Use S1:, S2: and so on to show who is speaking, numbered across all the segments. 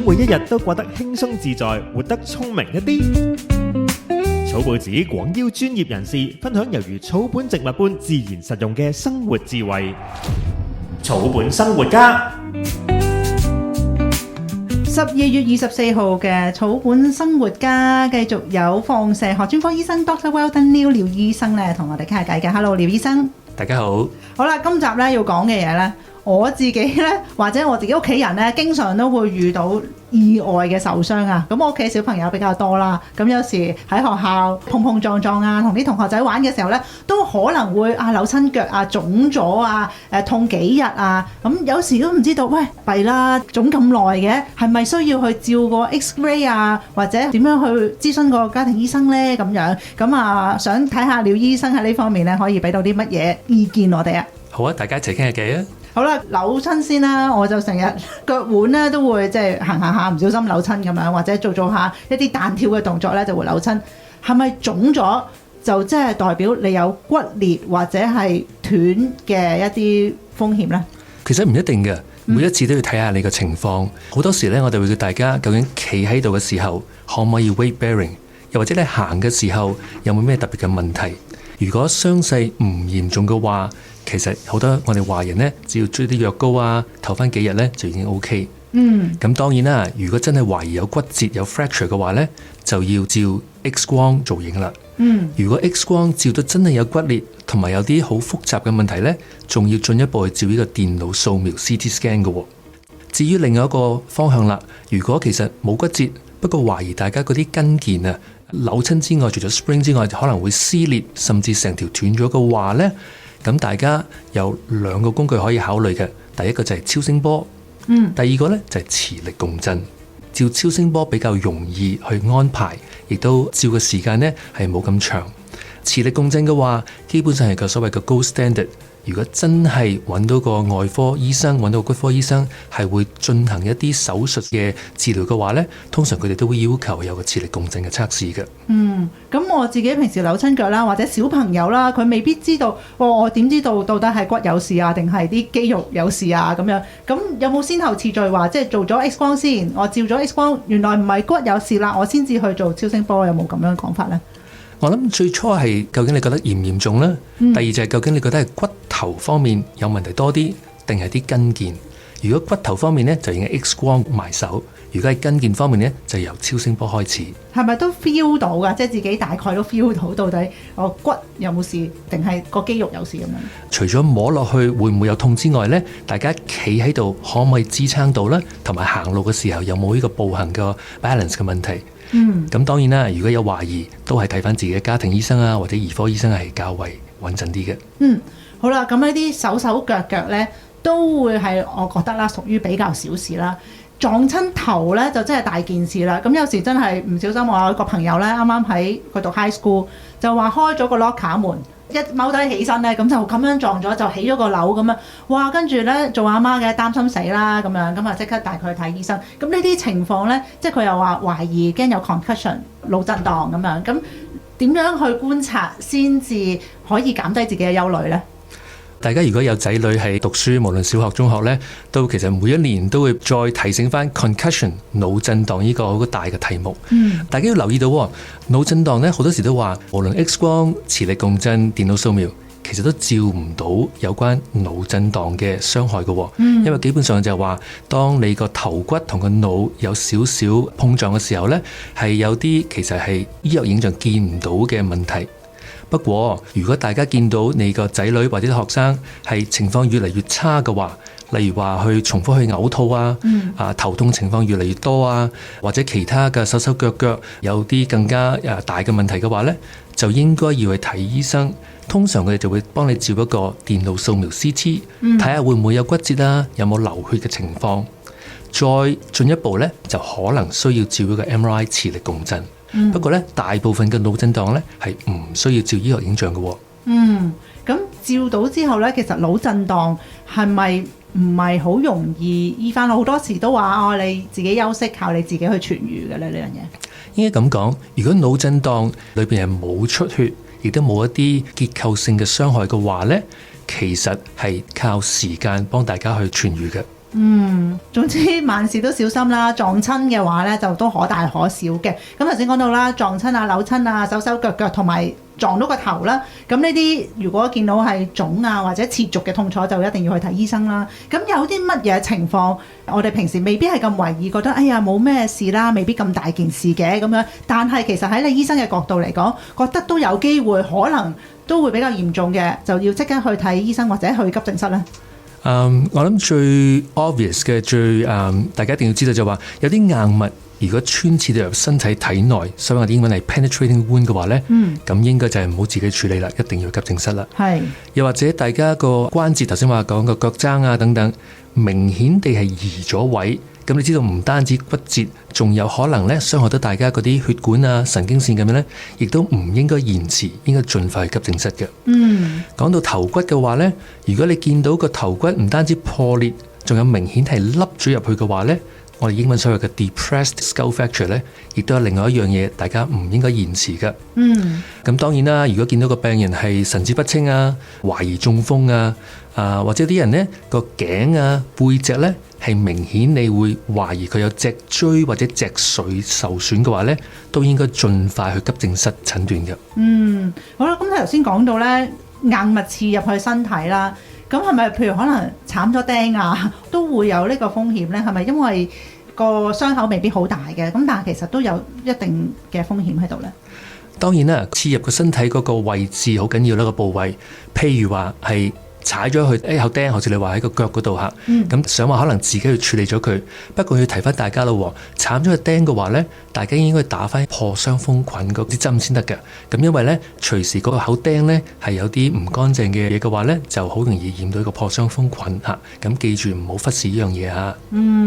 S1: 每一日都過得輕鬆自在，活得聰明一啲。草報紙廣邀專業人士分享猶如草本植物般自然實用嘅生活智慧。草本生活家
S2: 12月24號嘅草本生活家繼續有放射學專科醫生 Dr. Weldon Liu 廖醫生咧同我哋傾下偈嘅。Hello， 廖醫生。
S3: 大家好。
S2: 好啦，今集咧要講嘅嘢咧，我自己咧或者我自己屋企人咧，經常都會遇到意外嘅受傷啊。咁我屋企小朋友比較多啦，咁有時喺學校碰碰撞撞啊，同啲同學仔玩嘅時候咧，都可能會扭親腳啊、腫咗啊、痛幾日啊。咁有時都唔知道，喂，弊啦，腫咁耐嘅，係咪需要去照個 X-ray 啊，或者點樣去諮詢個家庭醫生咧？咁樣咁啊，想睇下廖醫生喺呢方面咧，可以俾到啲乜嘢意見我哋啊？
S3: 好啊，大家一齊傾下偈啊！
S2: 好啦，扭親先啦，我就成日腳腕咧都會即係行下唔小心扭親咁樣，或者做下一啲彈跳嘅動作咧就會扭親。係咪腫咗就即係代表你有骨裂或者係斷嘅一啲風險咧？
S3: 其實唔一定嘅，每一次都要睇下你嘅情況。好多時咧，我哋會叫大家究竟企喺度嘅時候可唔可以 weight bearing， 又或者你行嘅時候有冇咩特別嘅問題？如果傷勢唔嚴重嘅話，其實好多我哋華人呢，只要追啲藥膏啊，唞翻幾日呢，就已經 OK。咁當然啦，如果真係懷疑有骨折有 fracture 嘅話呢，就要照 X 光做影啦。如果 X 光照到真係有骨裂同埋有啲好複雜嘅問題呢，仲要進一步去照呢個電腦掃描 CT scan 嘅。至於另外一個方向啦，如果其實冇骨折，不過懷疑大家嗰啲筋腱啊扭親之外，除咗 spring 之外，可能會撕裂，甚至成條斷咗嘅話呢，咁大家有兩個工具可以考慮嘅。第一個就係超聲波，第二個呢就係磁力共振。照超聲波比較容易去安排，亦都照嘅時間呢係冇咁長。磁力共振嘅話，基本上係個所謂嘅 gold standard。如果真係揾到個外科醫生，揾到個骨科醫生，係會進行一啲手術嘅治療嘅話呢，通常佢哋都會要求有個磁力共振嘅測試嘅。
S2: 咁我自己平時扭親腳啦，或者小朋友啦，佢未必知道，我點知道到底係骨有事啊，定係啲肌肉有事啊咁樣？咁有冇先後次序話，即係做咗 X 光先，我照咗 X 光，原來唔係骨有事啦，我先至去做超聲波，有冇咁樣講法呢？
S3: 我諗最初係究竟你覺得嚴唔嚴重呢？第二就係究竟你覺得係骨頭方面有問題多啲，定係啲筋腱？如果骨頭方面呢，就用 X 光埋手；如果係筋腱方面呢，就由超聲波開始。係咪
S2: 都 feel 到㗎？即係自己大概都 feel 到底我骨有冇事，定係個肌肉有事咁樣？除
S3: 咗摸落去會唔會有痛之外呢，大家企喺度可唔可以支撐到呢？同埋行路嘅時候有冇呢個步行嘅 balance 嘅問題？咁當然啦，如果有懷疑，都係睇翻自己嘅家庭醫生啊，或者兒科醫生係較為穩陣啲嘅。
S2: 好啦，咁呢啲手手腳腳呢，都會係我覺得啦，屬於比較小事啦。撞親頭呢，就真係大件事啦。咁有時真係唔小心，我有一個朋友呢，啱啱喺佢讀 high school，就話開咗個 locker 門，一踎低起身呢，咁就咁樣撞咗，就起咗個瘤咁樣。哇！跟住呢，做阿媽嘅擔心死啦咁樣，咁啊即刻帶佢去睇醫生。咁呢啲情況呢，即係佢又話懷疑驚有 concussion 腦震盪咁樣。咁點樣去觀察先至可以減低自己嘅憂慮呢？
S3: 大家如果有仔女係讀書，無論小學、中學呢，都其實每一年都會再提醒翻 concussion 腦震盪呢個好大嘅題目。大家要留意到腦震盪呢，好多時都話無論 X 光、磁力共振、電腦掃描，其實都照唔到有關腦震盪嘅傷害嘅。因為基本上就係話，當你個頭骨同個腦有少少碰撞嘅時候呢，係有啲其實係醫學影像見唔到嘅問題。不過，如果大家見到你個仔女或者學生係情況越嚟越差嘅話，例如話去重複去嘔吐啊，頭痛情況越嚟越多啊，或者其他嘅手手腳腳有啲更加大嘅問題嘅話呢，就應該要去睇醫生。通常佢哋就會幫你照一個電腦掃描 CT， 睇下會唔會有骨折啊，有冇流血嘅情況。再進一步呢，就可能需要照一個 MRI 磁力共振。不過咧，大部分嘅腦震盪咧係唔需要照醫學影像嘅。
S2: 咁照到之後咧，其實腦震盪係咪唔係好容易醫翻？好多時都話你自己休息，靠你自己去痊愈嘅咧呢樣嘢。
S3: 應該咁講，如果腦震盪裏邊係冇出血，亦都冇一啲結構性嘅傷害嘅話咧，其實係靠時間幫大家去痊愈嘅。
S2: 總之萬事都小心啦，撞親嘅話咧就都可大可小嘅。咁頭先講到啦，撞親啊、扭親啊、手手腳腳同埋撞到個頭啦，咁呢啲如果見到係腫啊或者持續嘅痛楚，就一定要去睇醫生啦。咁有啲乜嘢情況，我哋平時未必係咁為意，覺得哎呀冇咩事啦，未必咁大件事嘅咁樣。但係其實喺你醫生嘅角度嚟講，覺得都有機會可能都會比較嚴重嘅，就要即刻去睇醫生或者去急症室咧。
S3: 我諗最 obvious 嘅大家一定要知道就話有啲硬物如果穿刺到入身體體內，所以我哋英文係 penetrating wound 嘅話呢，咁應該就係唔好自己處理啦，一定要急症室啦。
S2: 係
S3: 又或者大家個關節頭先話講個腳踭啊等等，明顯地係移咗位。咁你知道唔單止骨折，仲有可能咧傷害到大家嗰啲血管啊、神經線咁樣咧，亦都唔應該延遲，應該盡快去急症室嘅。講到頭骨嘅話咧，如果你見到個頭骨唔單止破裂，仲有明顯係凹咗入去嘅話咧，我哋英文所謂嘅 depressed skull fracture 咧，亦都有另外一樣嘢，大家唔應該延遲嘅。咁當然啦，如果見到個病人係神志不清啊、懷疑中風啊，或者啲人呢個頸啊、背脊呢係明顯你會懷疑佢有脊椎或者脊髓受損嘅話呢，都應該盡快去急症室診斷嘅。
S2: 好啦，咁頭先講到呢硬物刺入去身體啦，咁係咪譬如可能慘咗釘啊，都會有呢個風險呢？係咪因為個傷口未必好大嘅，咁但係其實都有一定嘅風險喺度呢？
S3: 當然啦，刺入個身體嗰個位置好緊要啦，個部位，譬如話係踩咗去口釘，好似你話喺個腳嗰度嚇，咁想話可能自己去處理咗佢。不過要提翻大家咯，慘咗個釘嘅話呢，大家應該打翻破傷風菌嗰啲針先得嘅。咁因為呢，隨時嗰個口釘呢係有啲唔乾淨嘅嘢嘅話呢，就好容易染到一個破傷風菌嚇。咁記住唔好忽視呢樣嘢嚇。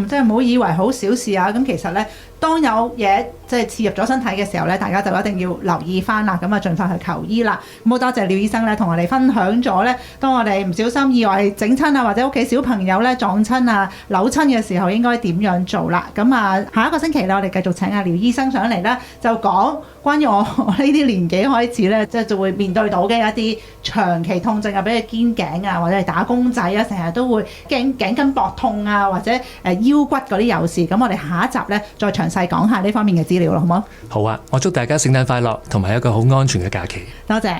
S2: 即係唔好以為好小事啊！咁其實呢，當有嘢即係刺入咗身體嘅時候呢，大家就一定要留意翻啦。咁啊，盡快去求醫啦。咁好多謝廖醫生呢，同我哋分享咗呢，當我哋唔小心意外整親啊，或者屋企小朋友呢撞親啊、扭親嘅時候，應該點樣做啦？咁啊，下一個星期呢，我哋繼續請阿廖醫生上嚟呢，就講關於我呢啲年紀開始呢，即係就會面對到嘅一啲長期痛症啊，比如肩頸啊，或者係打工仔啊，成日都會頸筋膊痛啊，或者腰骨嗰啲有事。咁我哋下一集呢，再詳細講下呢方面嘅資料咯，好唔好？
S3: 好啊，我祝大家聖誕快樂，同埋一個好安全嘅假期。
S2: 多謝。